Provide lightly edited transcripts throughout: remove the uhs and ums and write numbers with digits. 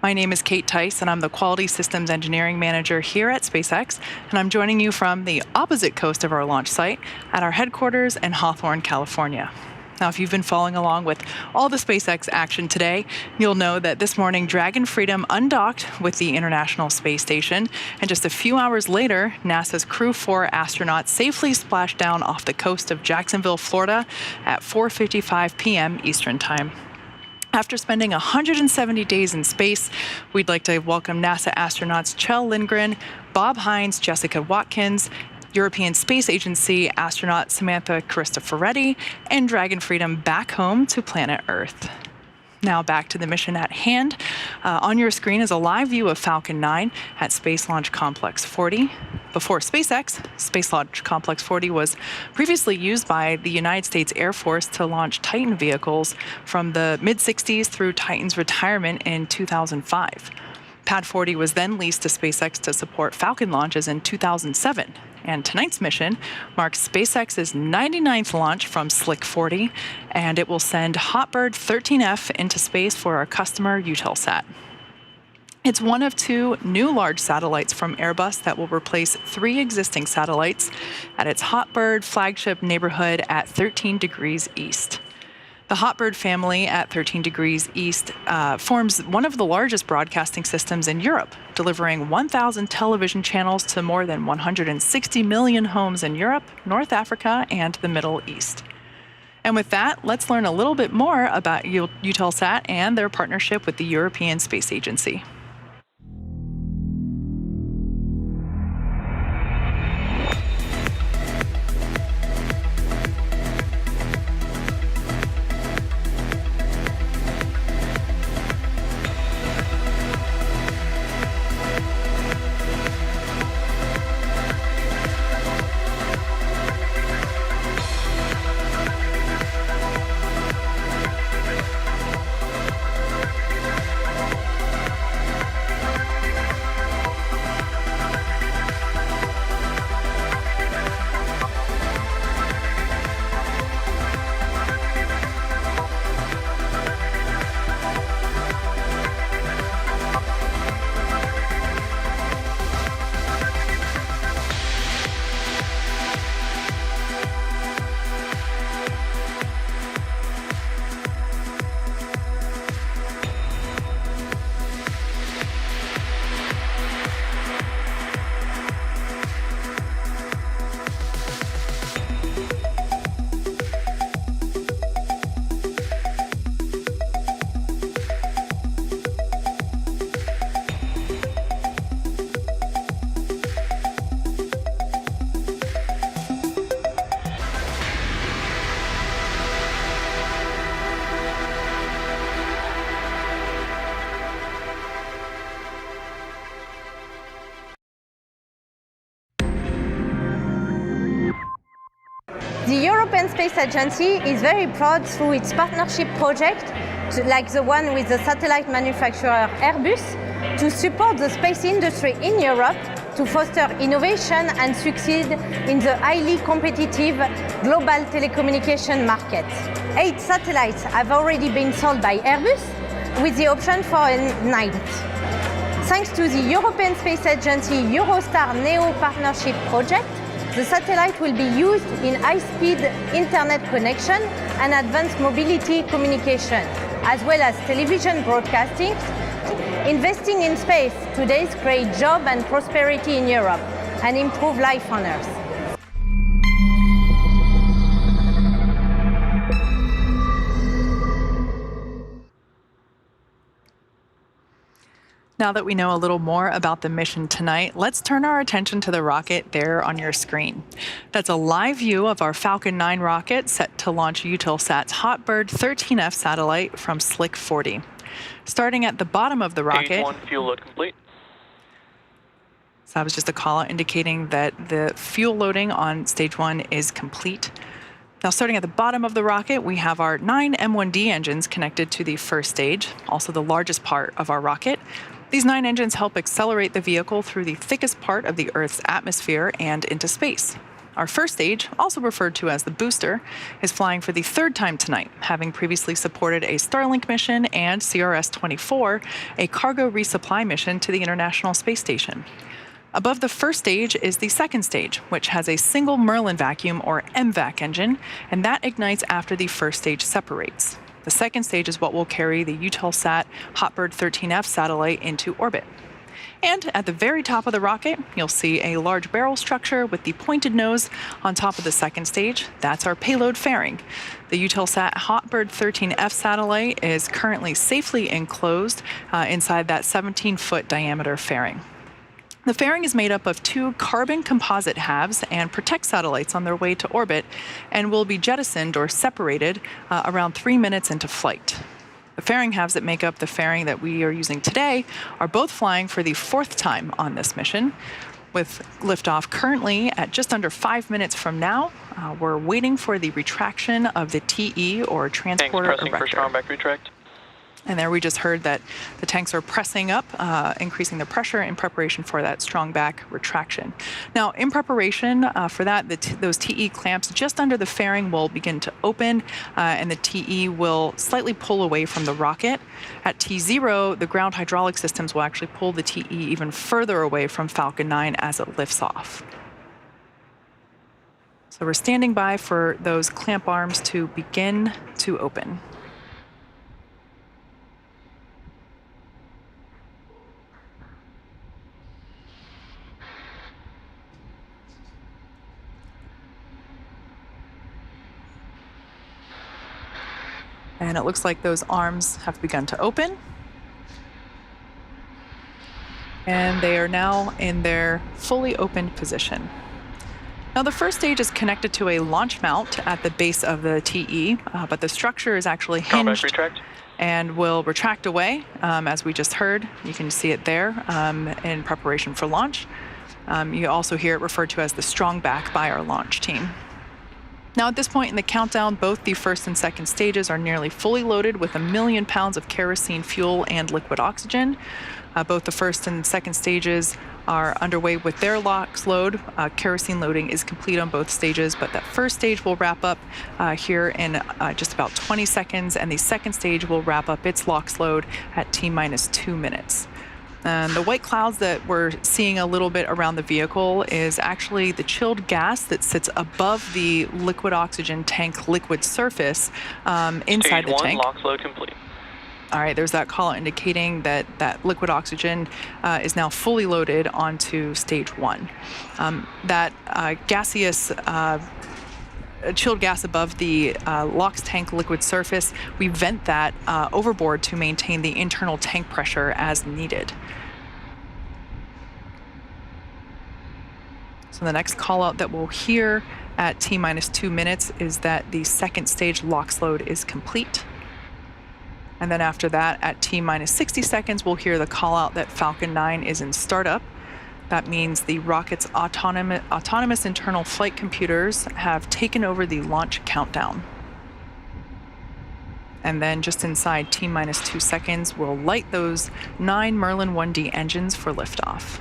My name is Kate Tice, and I'm the Quality Systems Engineering Manager here at SpaceX, and I'm joining you from the opposite coast of our launch site at our headquarters in Hawthorne, California. Now, if you've been following along with all the SpaceX action today, you'll know that this morning Dragon Freedom undocked with the International Space Station, and just a few hours later, NASA's Crew 4 astronauts safely splashed down off the coast of Jacksonville, Florida at 4:55 p.m. Eastern Time. After spending 170 days in space, we'd like to welcome NASA astronauts Kjell Lindgren, Bob Hines, Jessica Watkins, European Space Agency astronaut Samantha Cristoforetti, and Dragon Freedom back home to planet Earth. Now back to the mission at hand. On your screen is a live view of Falcon 9 at Space Launch Complex 40. Before SpaceX, Space Launch Complex 40 was previously used by the United States Air Force to launch Titan vehicles from the mid-60s through Titan's retirement in 2005. Pad 40 was then leased to SpaceX to support Falcon launches in 2007. And tonight's mission marks SpaceX's 99th launch from Slick 40, and it will send Hrbird 13F into space for our customer Eutelsat. It's one of two new large satellites from Airbus that will replace 3 existing satellites at its Hrbird flagship neighborhood at 13 degrees east. The Hrbird family at 13 degrees east forms one of the largest broadcasting systems in Europe, delivering 1,000 television channels to more than 160 million homes in Europe, North Africa, and the Middle East. And with that, let's learn a little bit more about Eutelsat and their partnership with the European Space Agency. The European Space Agency is very proud through its partnership project, like the one with the satellite manufacturer Airbus, to support the space industry in Europe to foster innovation and succeed in the highly competitive global telecommunication market. 8 satellites have already been sold by Airbus, with the option for a 9th. Thanks to the European Space Agency Eurostar NEO partnership project, the satellite will be used in high-speed internet connection and advanced mobility communication, as well as television broadcasting. Investing in space today creates jobs and prosperity in Europe and improve life on Earth. Now that we know a little more about the mission tonight, let's turn our attention to the rocket there on your screen. That's a live view of our Falcon 9 rocket set to launch Eutelsat's Hrbird 13F satellite from Slick 40. Starting at the bottom of the rocket, Stage 1 fuel load complete. So that was just a call out indicating that the fuel loading on stage 1 is complete. Now, starting at the bottom of the rocket, we have our 9 M1D engines connected to the first stage, also the largest part of our rocket. These 9 engines help accelerate the vehicle through the thickest part of the Earth's atmosphere and into space. Our first stage, also referred to as the booster, is flying for the third time tonight, having previously supported a Starlink mission and CRS-24, a cargo resupply mission to the International Space Station. Above the first stage is the second stage, which has a single Merlin vacuum or MVAC engine, and that ignites after the first stage separates. The second stage is what will carry the Eutelsat Hrbird 13F satellite into orbit. And at the very top of the rocket, you'll see a large barrel structure with the pointed nose on top of the second stage. That's our payload fairing. The Eutelsat Hrbird 13F satellite is currently safely enclosed inside that 17-foot diameter fairing. The fairing is made up of 2 carbon composite halves and protect satellites on their way to orbit and will be jettisoned or separated around 3 minutes into flight. The fairing halves that make up the fairing that we are using today are both flying for the 4th time on this mission. With liftoff currently at just under 5 minutes from now, we're waiting for the retraction of the TE or transporter pressing erector. for strong back retract. And there we just heard that the tanks are pressing up, increasing the pressure in preparation for that strong back retraction. Now, in preparation for that, those TE clamps just under the fairing will begin to open, and the TE will slightly pull away from the rocket. At T0, the ground hydraulic systems will actually pull the TE even further away from Falcon 9 as it lifts off. So we're standing by for those clamp arms to begin to open. And it looks like those arms have begun to open. And they are now in their fully opened position. Now, the first stage is connected to a launch mount at the base of the TE, but the structure is actually hinged and will retract away, as we just heard. You can see it there in preparation for launch. You also hear it referred to as the strong back by our launch team. Now, at this point in the countdown, both the first and second stages are nearly fully loaded with 1 million pounds of kerosene fuel and liquid oxygen. Both the first and second stages are underway with their LOX load. Kerosene loading is complete on both stages, but that first stage will wrap up here in just about 20 seconds, and the second stage will wrap up its LOX load at T-minus 2 minutes. And the white clouds that we're seeing a little bit around the vehicle is actually the chilled gas that sits above the liquid oxygen tank liquid surface inside the tank. Stage 1, LOX load complete. All right, there's that call indicating that that liquid oxygen is now fully loaded onto stage 1. That gaseous chilled gas above the LOX tank liquid surface, we vent that overboard to maintain the internal tank pressure as needed. So the next call out that we'll hear at T-minus 2 minutes is that the second stage LOX load is complete. And then after that, at T-minus 60 seconds, we'll hear the call out that Falcon 9 is in startup. That means the rocket's autonomous internal flight computers have taken over the launch countdown. And then just inside T-minus 2 seconds, we'll light those 9 Merlin 1D engines for liftoff.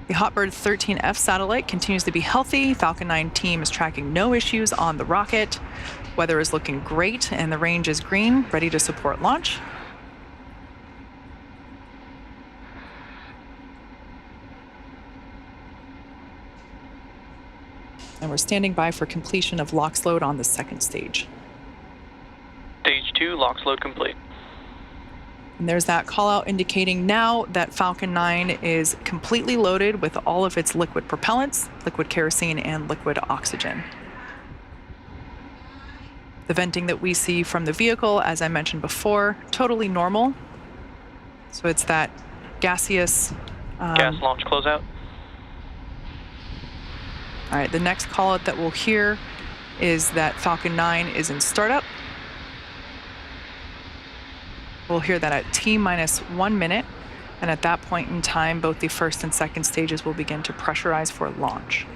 The Hrbird 13F satellite continues to be healthy. Falcon 9 team is tracking no issues on the rocket. Weather is looking great, and the range is green, ready to support launch. And we're standing by for completion of LOX load on the second stage. Stage 2, LOX load complete. And there's that call out indicating now that Falcon 9 is completely loaded with all of its liquid propellants, liquid kerosene, and liquid oxygen. The venting that we see from the vehicle, as I mentioned before, totally normal. So it's that gaseous... gas launch closeout. All right, the next call out that we'll hear is that Falcon 9 is in startup. We'll hear that at T-minus 1 minute, and at that point in time, both the first and second stages will begin to pressurize for launch.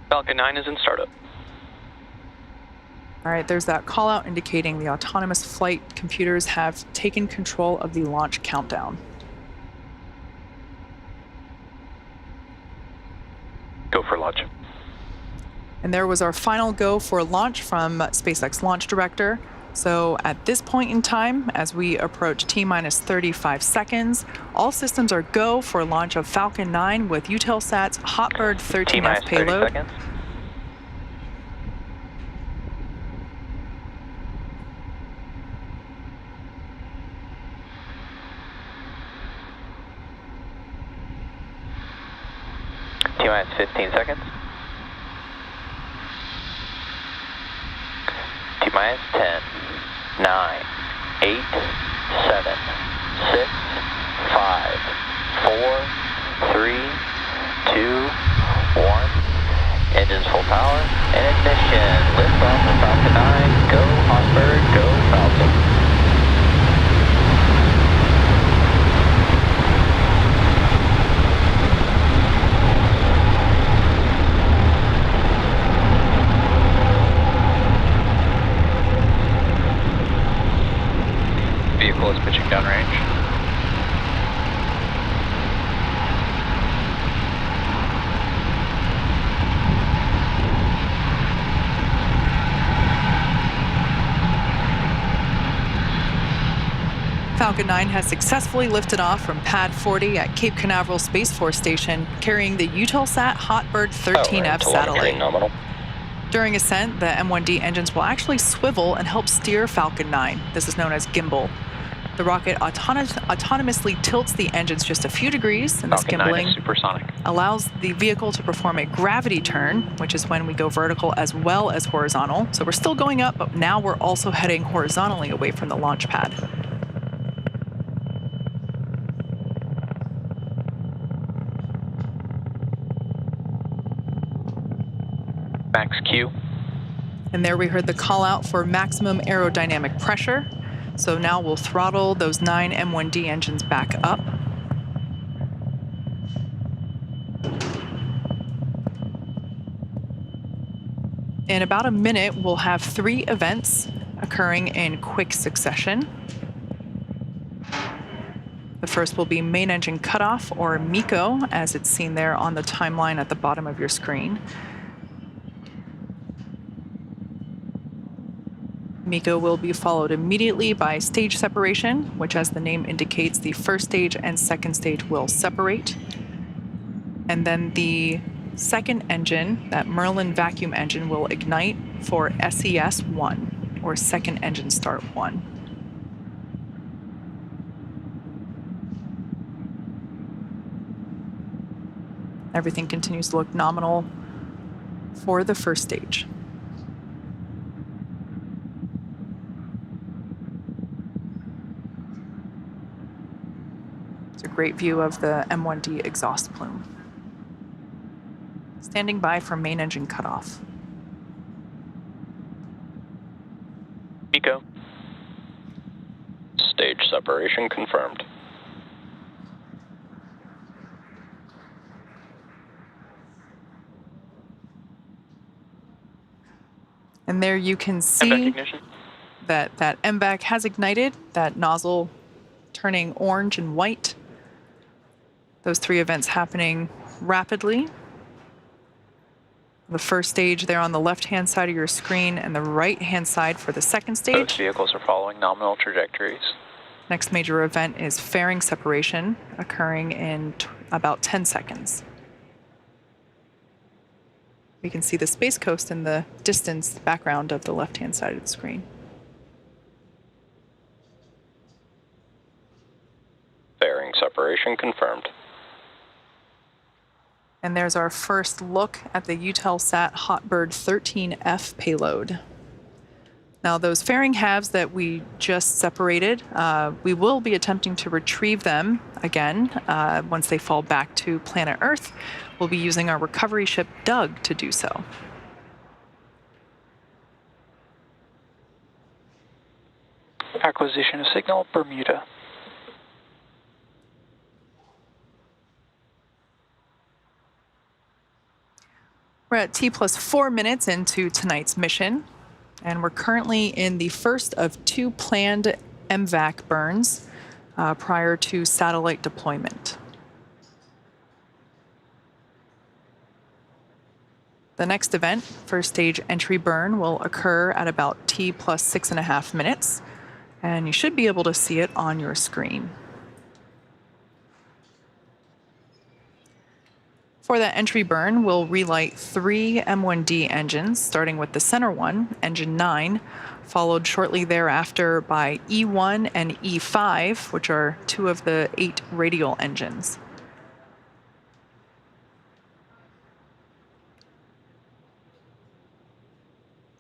Falcon 9 is in startup. All right, there's that call out indicating the autonomous flight computers have taken control of the launch countdown. Go for launch. And there was our final go for launch from SpaceX launch director. So at this point in time, as we approach T-minus 35 seconds, all systems are go for launch of Falcon 9 with Eutelsat's Hrbird 13F T-minus 30 payload. seconds. T-minus 15 seconds. T-minus 10, 9, 8, 7, 6, 5, 4, 3, 2, 1. Engines full power and ignition. Lift off of Falcon 9. Go Hrbird, go Falcon. Vehicle is pitching downrange. Falcon 9 has successfully lifted off from Pad 40 at Cape Canaveral Space Force Station, carrying the Eutelsat Hrbird 13F satellite. Nominal. During ascent, the M1D engines will actually swivel and help steer Falcon 9. This is known as gimbal. The rocket autonomously tilts the engines just a few degrees, and this Falcon 9 gimbling is supersonic. allows the vehicle to perform a gravity turn, which is when we go vertical as well as horizontal. So we're still going up, but now we're also heading horizontally away from the launch pad. Max Q. And there we heard the call out for maximum aerodynamic pressure. So now we'll throttle those 9 M1D engines back up. In about a minute, we'll have 3 events occurring in quick succession. The first will be main engine cutoff, or MECO, as it's seen there on the timeline at the bottom of your screen. MECO will be followed immediately by stage separation, which, as the name indicates, the first stage and second stage will separate. And then the second engine, that Merlin vacuum engine, will ignite for SES 1, or second engine start 1. Everything continues to look nominal for the first stage. It's a great view of the M1D exhaust plume. Standing by for main engine cutoff. MECO. Stage separation confirmed. And there you can see that MVAC has ignited, that nozzle turning orange and white. Those 3 events happening rapidly. The first stage there on the left-hand side of your screen, and the right-hand side for the second stage. Both vehicles are following nominal trajectories. Next major event is fairing separation, occurring in about 10 seconds. We can see the Space Coast in the distance background of the left-hand side of the screen. Fairing separation confirmed. And there's our first look at the Eutelsat Hrbird 13F payload. Now, those fairing halves that we just separated, we will be attempting to retrieve them again once they fall back to planet Earth. We'll be using our recovery ship Doug to do so. Acquisition of signal, Bermuda. We're at T+4 minutes into tonight's mission. And we're currently in the first of 2 planned MVAC burns prior to satellite deployment. The next event, first stage entry burn, will occur at about T plus 6.5 minutes, and you should be able to see it on your screen. For that entry burn, we'll relight 3 M1D engines, starting with the center one, engine 9, followed shortly thereafter by E1 and E5, which are 2 of the 8 radial engines.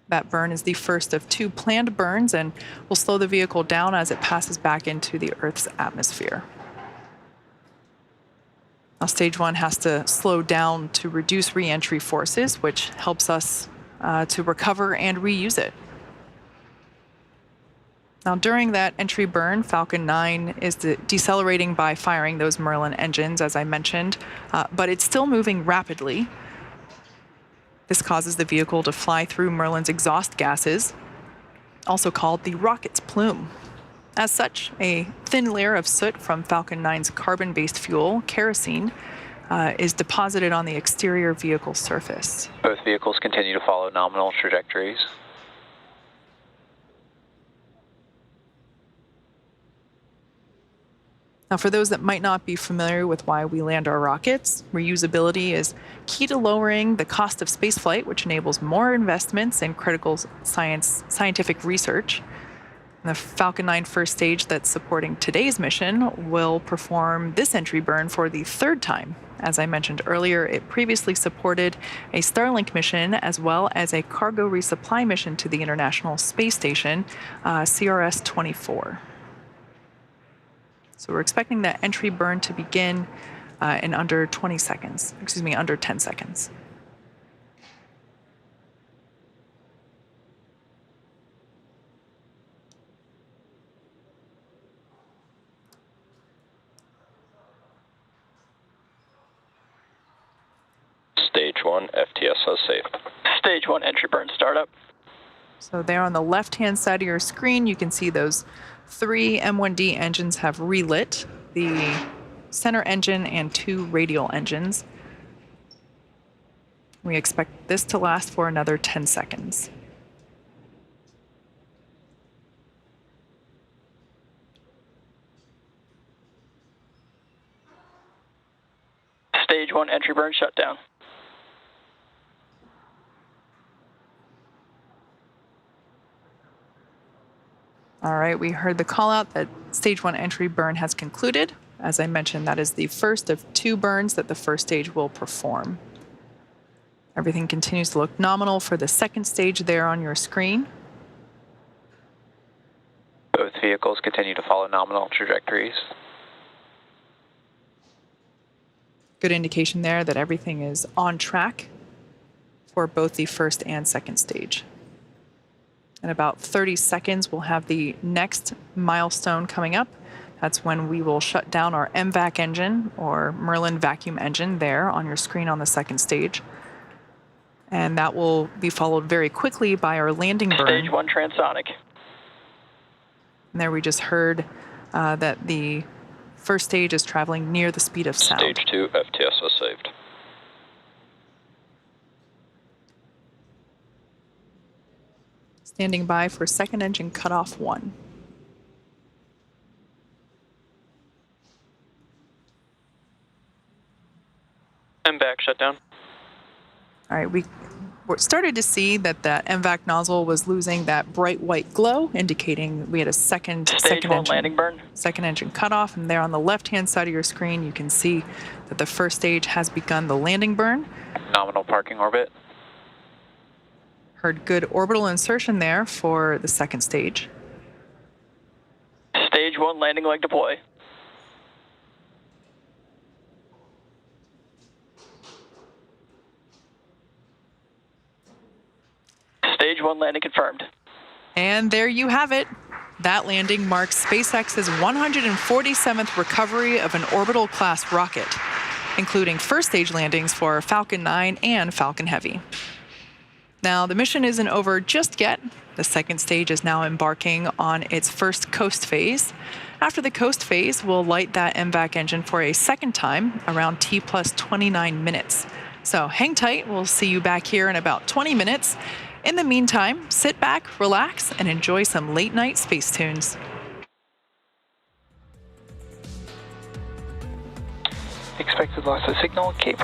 That burn is the first of 2 planned burns and will slow the vehicle down as it passes back into the Earth's atmosphere. Now, stage 1 has to slow down to reduce re-entry forces, which helps us to recover and reuse it. Now, during that entry burn, Falcon 9 is decelerating by firing those Merlin engines, as I mentioned, but it's still moving rapidly. This causes the vehicle to fly through Merlin's exhaust gases, also called the rocket's plume. As such, a thin layer of soot from Falcon 9's carbon-based fuel, kerosene, is deposited on the exterior vehicle surface. Both vehicles continue to follow nominal trajectories. Now, for those that might not be familiar with why we land our rockets, reusability is key to lowering the cost of spaceflight, which enables more investments in critical scientific research. The Falcon 9 first stage that's supporting today's mission will perform this entry burn for the 3rd time. As I mentioned earlier, it previously supported a Starlink mission as well as a cargo resupply mission to the International Space Station, CRS-24. So we're expecting that entry burn to begin in under 20 seconds, under 10 seconds. Stage 1, FTSO safe. Stage 1 entry burn startup. So there on the left-hand side of your screen, you can see those 3 M1D engines have relit, the center engine and 2 radial engines. We expect this to last for another 10 seconds. Stage 1 entry burn shutdown. All right, we heard the call out that stage 1 entry burn has concluded. As I mentioned, that is the first of 2 burns that the first stage will perform. Everything continues to look nominal for the second stage there on your screen. Both vehicles continue to follow nominal trajectories. Good indication there that everything is on track for both the first and second stage. In about 30 seconds, we'll have the next milestone coming up. That's when we will shut down our MVAC engine, or Merlin vacuum engine, there on your screen on the second stage. And that will be followed very quickly by our landing burn. Stage 1 transonic. And there we just heard that the first stage is traveling near the speed of sound. Stage 2, FTSO saved. Standing by for second engine cutoff 1. MVAC shutdown. All right, we started to see that that MVAC nozzle was losing that bright white glow, indicating we had a second landing burn. Second engine cutoff. And there on the left-hand side of your screen, you can see that the first stage has begun the landing burn. Nominal parking orbit. Heard good orbital insertion there for the second stage. Stage 1 landing leg deploy. Stage 1 landing confirmed. And there you have it. That landing marks SpaceX's 147th recovery of an orbital-class rocket, including first-stage landings for Falcon 9 and Falcon Heavy. Now, the mission isn't over just yet. The second stage is now embarking on its first coast phase. After the coast phase, we'll light that MVAC engine for a second time around T plus 29 minutes. So hang tight. We'll see you back here in about 20 minutes. In the meantime, sit back, relax, and enjoy some late night space tunes. Expected loss of signal, Cape.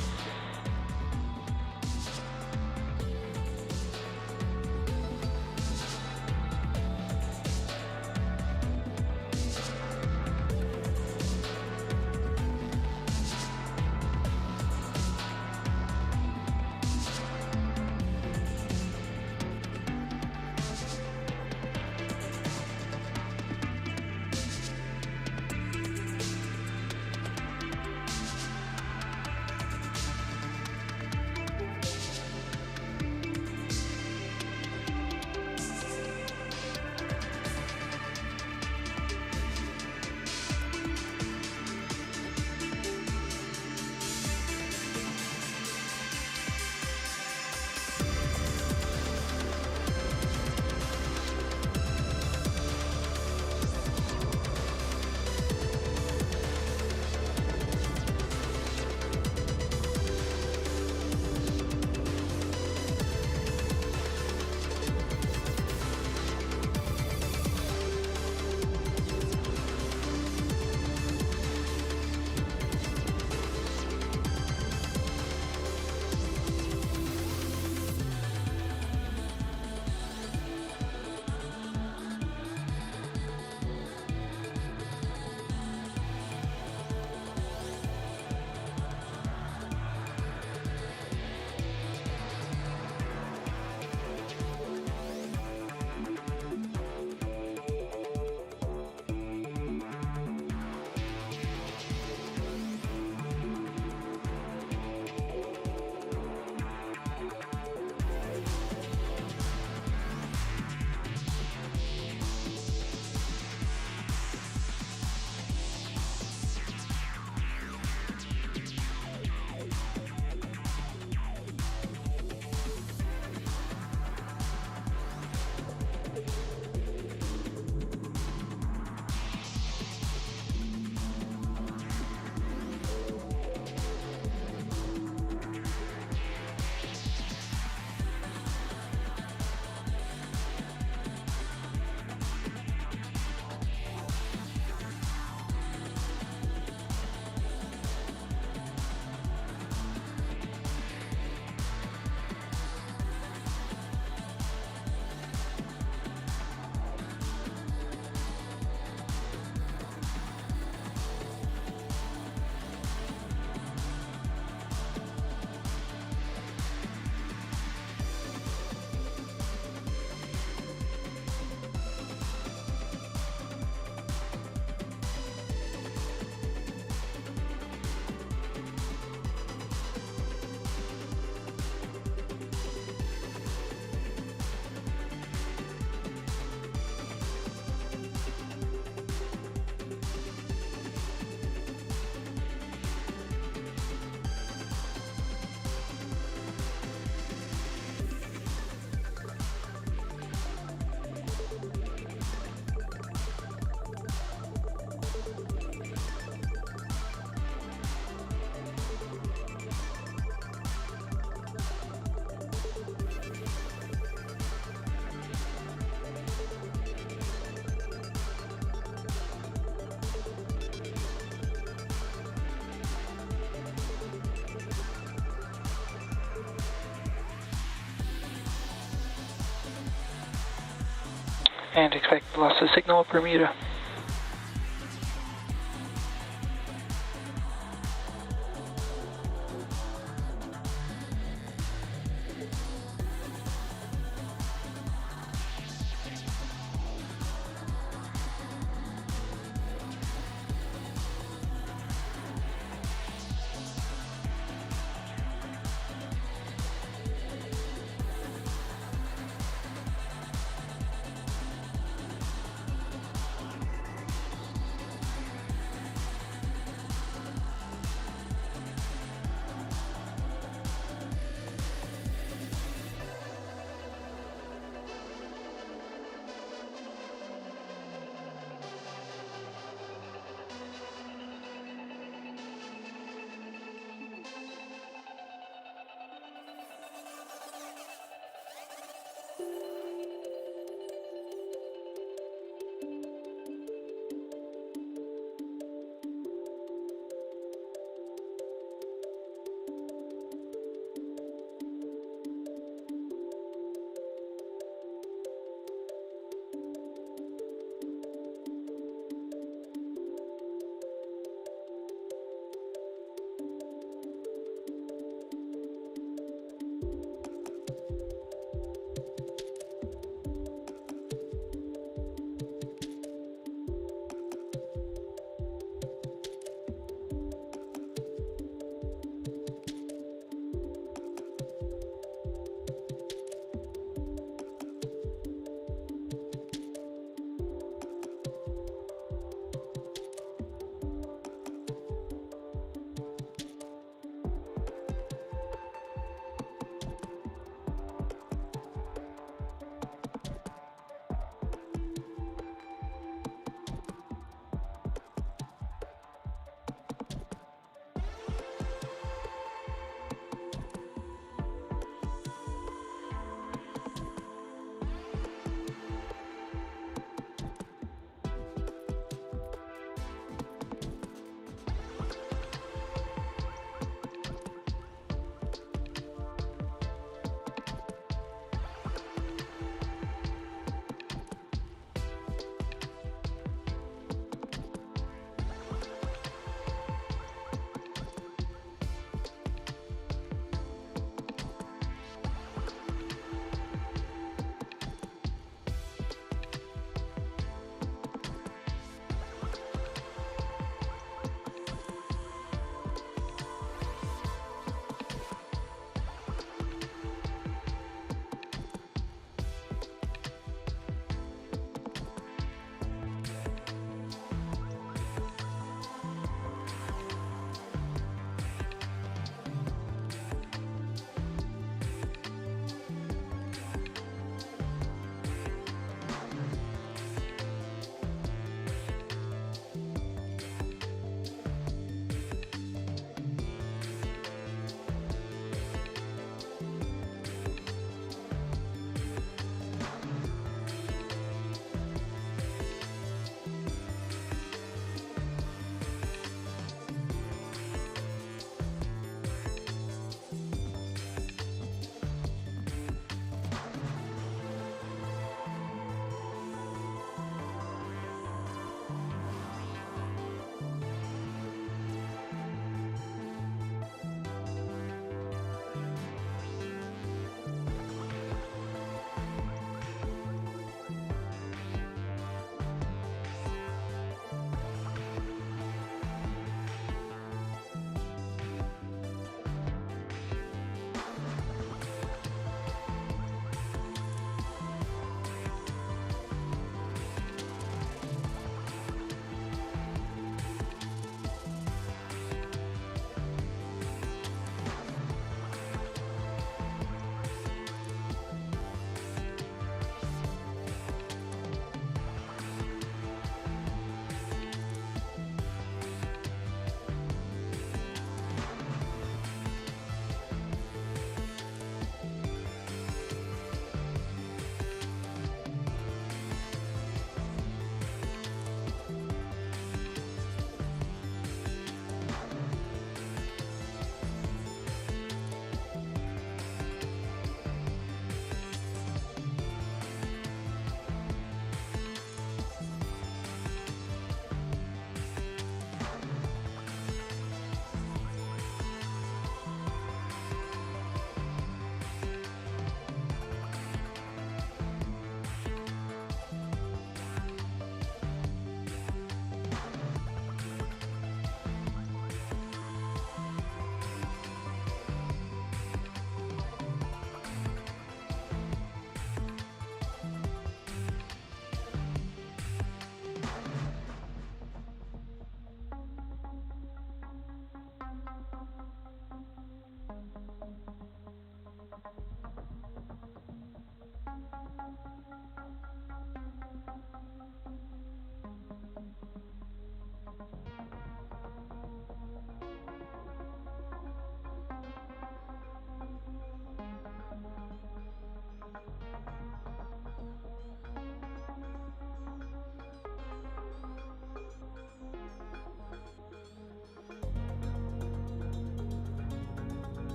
And expect loss of signal at Bermuda.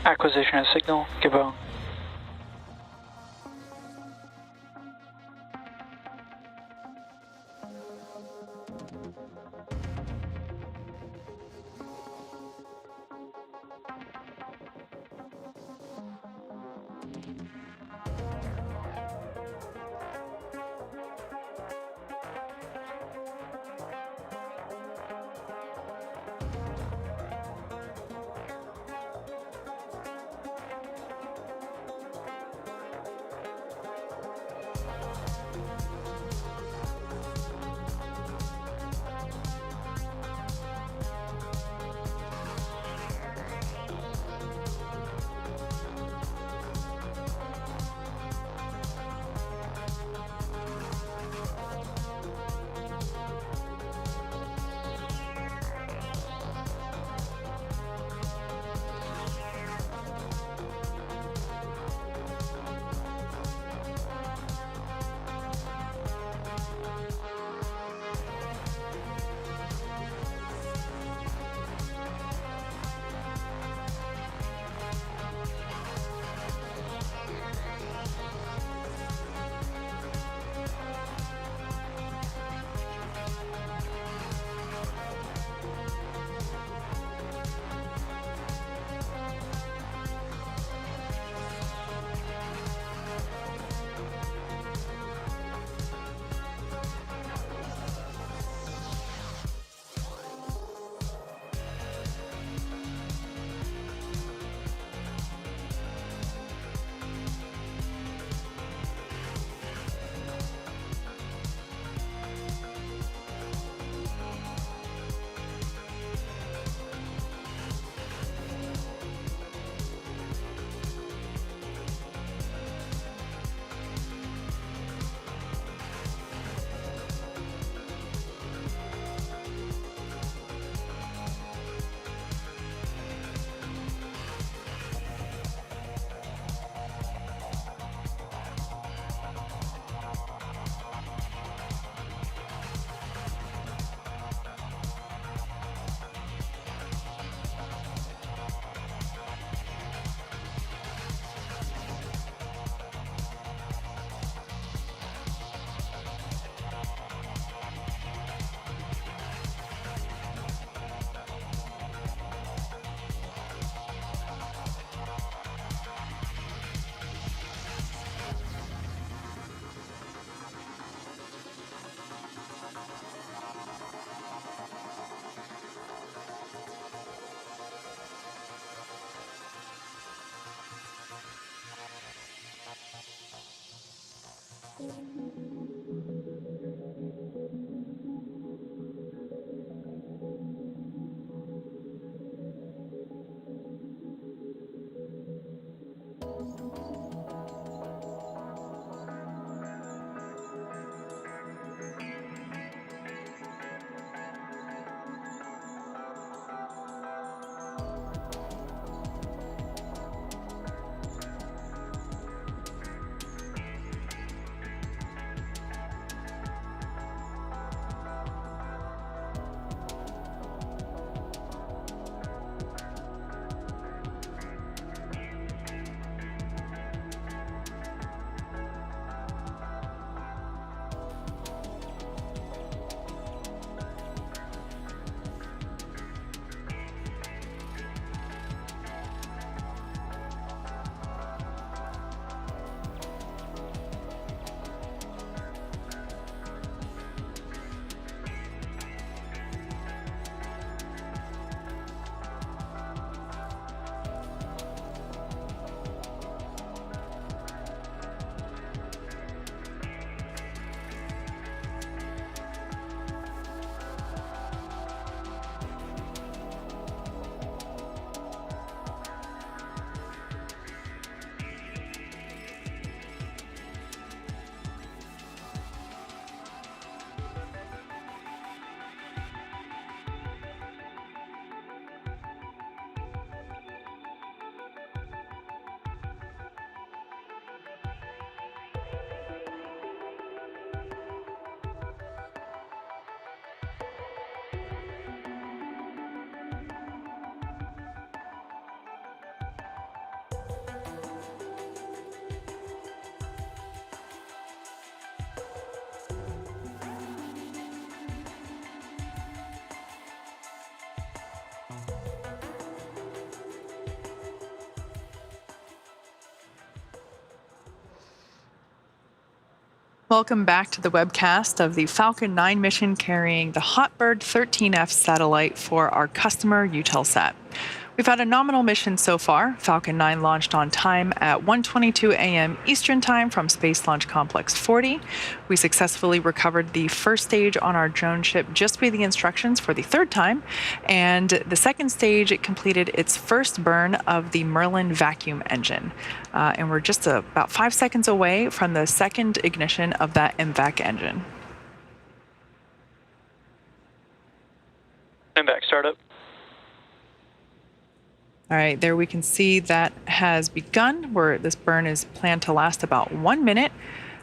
Acquisition of signal, Gabon. Welcome back to the webcast of the Falcon 9 mission carrying the Hrbird 13F satellite for our customer, Eutelsat. We've had a nominal mission so far. Falcon 9 launched on time at 1:22 a.m. Eastern Time from Space Launch Complex 40. We successfully recovered the first stage on our drone ship just by the instructions for the third time. And the second stage, it completed its first burn of the Merlin vacuum engine. And we're just about 5 seconds away from the second ignition of that MVAC engine. MVAC startup. All right, there we can see that has begun, where this burn is planned to last about 1 minute,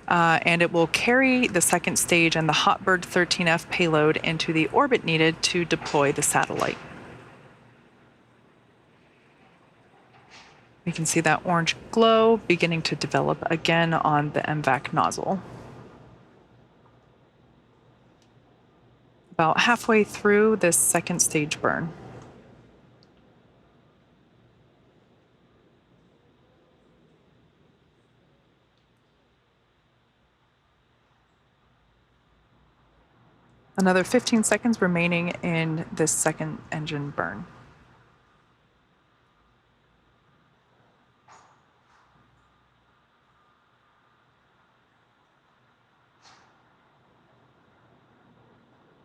and it will carry the second stage and the Hrbird 13F payload into the orbit needed to deploy the satellite. We can see that orange glow beginning to develop again on the MVAC nozzle. About halfway through this second stage burn. Another 15 seconds remaining in this second engine burn.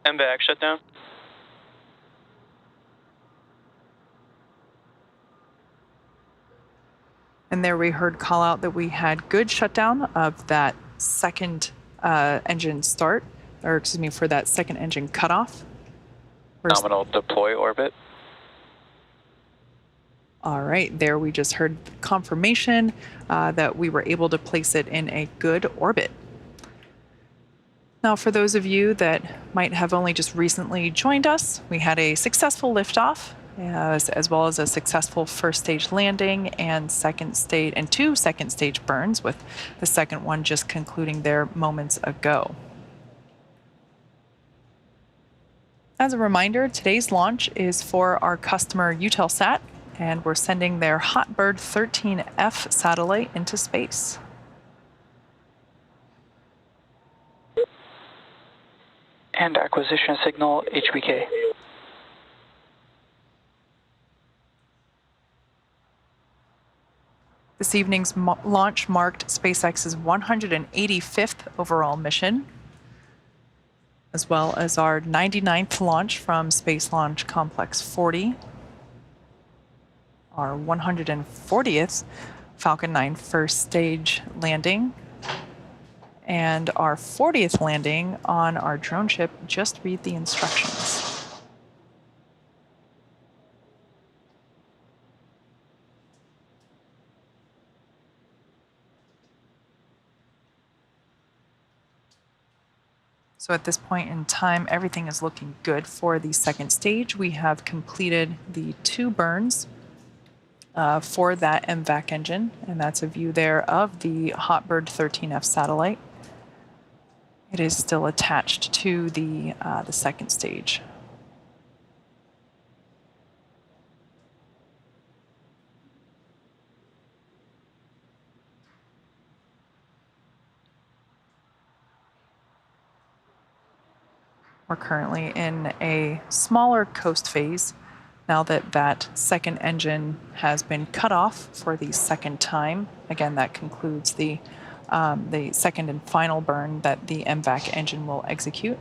MVAC shutdown. And there we heard call out that we had good shutdown of that second engine start. Or excuse me, for that second engine cutoff. Nominal deploy orbit. All right, there we just heard confirmation that we were able to place it in a good orbit. Now, for those of you that might have only just recently joined us, we had a successful liftoff, as well as a successful first stage landing and two second stage burns, with the second one just concluding there moments ago. As a reminder, today's launch is for our customer Eutelsat, and we're sending their Hrbird 13F satellite into space. And acquisition signal HBK. This evening's launch marked SpaceX's 185th overall mission, as well as our 99th launch from Space Launch Complex 40, our 140th Falcon 9 first stage landing, and our 40th landing on our drone ship. Just read the instructions. So at this point in time, everything is looking good for the second stage. We have completed the 2 burns for that MVAC engine, and that's a view there of the Hrbird 13F satellite. It is still attached to the second stage. We're currently in a smaller coast phase now that that second engine has been cut off for the second time. Again, that concludes the second and final burn that the MVAC engine will execute.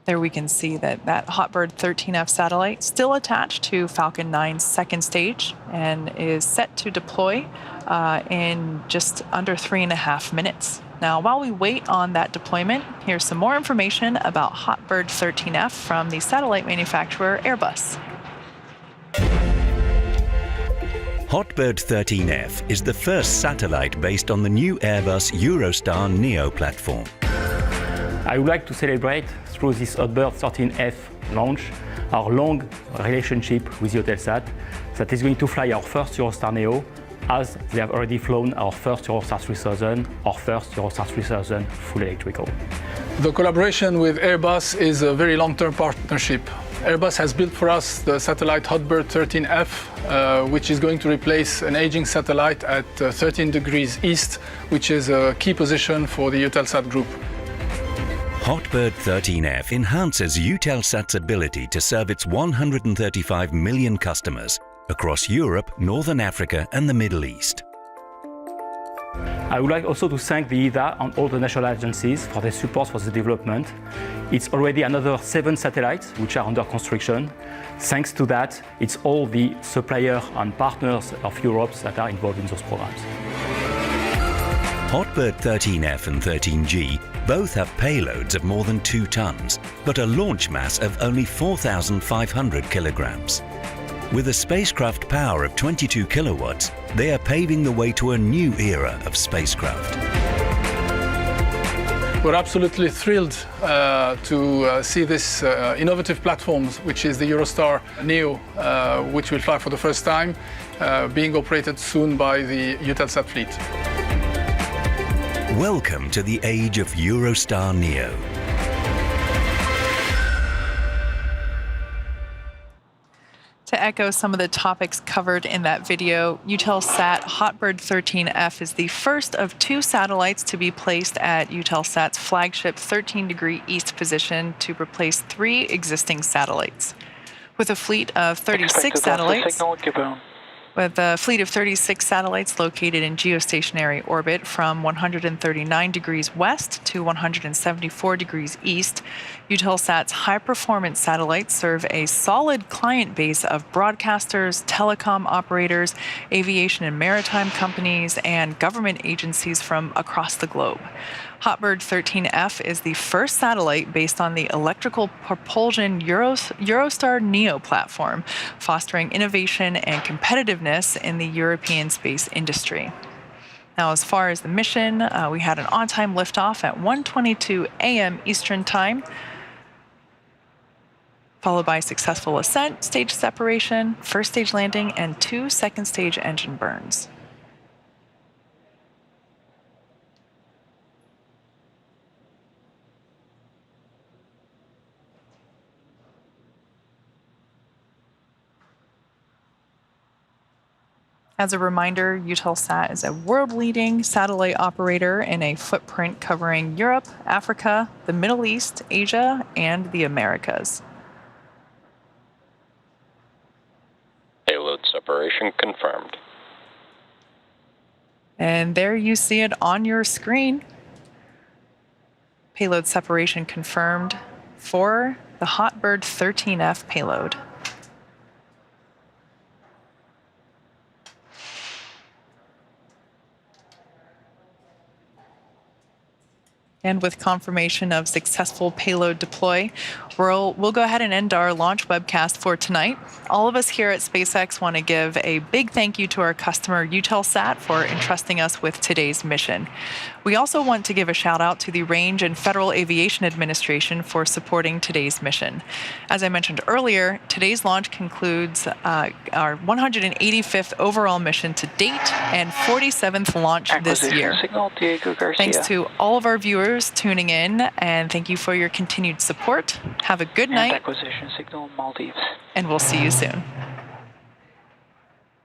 There we can see that Hrbird 13F satellite still attached to Falcon 9's second stage and is set to deploy in just under 3.5 minutes. Now, while we wait on that deployment, here's some more information about Hrbird 13F from the satellite manufacturer Airbus. Hrbird 13F is the first satellite based on the new Airbus Eurostar Neo platform. I would like to celebrate through this Hrbird 13F launch our long relationship with Eutelsat that is going to fly our first Eurostar Neo, as they have already flown our first Eurostar 3000, our first Eurostar 3000 full electrical. The collaboration with Airbus is a very long-term partnership. Airbus has built for us the satellite Hotbird 13F, which is going to replace an aging satellite at 13 degrees east, which is a key position for the Eutelsat group. Hotbird 13F enhances Eutelsat's ability to serve its 135 million customers across Europe, Northern Africa and the Middle East. I would like also to thank the EDA and all the national agencies for their support for the development. It's already another 7 satellites which are under construction. Thanks to that, it's all the suppliers and partners of Europe that are involved in those programs. Hotbird 13F and 13G both have payloads of more than 2 tons, but a launch mass of only 4,500 kilograms. With a spacecraft power of 22 kilowatts, they are paving the way to a new era of spacecraft. We're absolutely thrilled to see this innovative platform, which is the Eurostar Neo, which will fly for the first time, being operated soon by the Eutelsat fleet. Welcome to the age of Eurostar Neo. To echo some of the topics covered in that video, Eutelsat Hotbird 13F is the first of 2 satellites to be placed at Eutelsat's flagship 13-degree east position to replace 3 existing satellites. With a fleet of 36 satellites, located in geostationary orbit from 139 degrees west to 174 degrees east, Eutelsat's high-performance satellites serve a solid client base of broadcasters, telecom operators, aviation and maritime companies, and government agencies from across the globe. Hotbird 13F is the first satellite based on the electrical propulsion Eurostar Neo platform, fostering innovation and competitiveness in the European space industry. Now, as far as the mission, we had an on-time liftoff at 1:22 a.m. Eastern Time, followed by successful ascent, stage separation, first stage landing, and 2 second stage engine burns. As a reminder, Eutelsat is a world-leading satellite operator in a footprint covering Europe, Africa, the Middle East, Asia, and the Americas. Payload separation confirmed. And there you see it on your screen. Payload separation confirmed for the Hotbird 13F payload. And with confirmation of successful payload deploy, we'll go ahead and end our launch webcast for tonight. All of us here at SpaceX want to give a big thank you to our customer Eutelsat for entrusting us with today's mission. We also want to give a shout out to the Range and Federal Aviation Administration for supporting today's mission. As I mentioned earlier, today's launch concludes our 185th overall mission to date and 47th launch this year. Signal, Diego Garcia. Thanks to all of our viewers tuning in, and thank you for your continued support. Have a good night. Acquisition signal, Maldives. And we'll see you soon.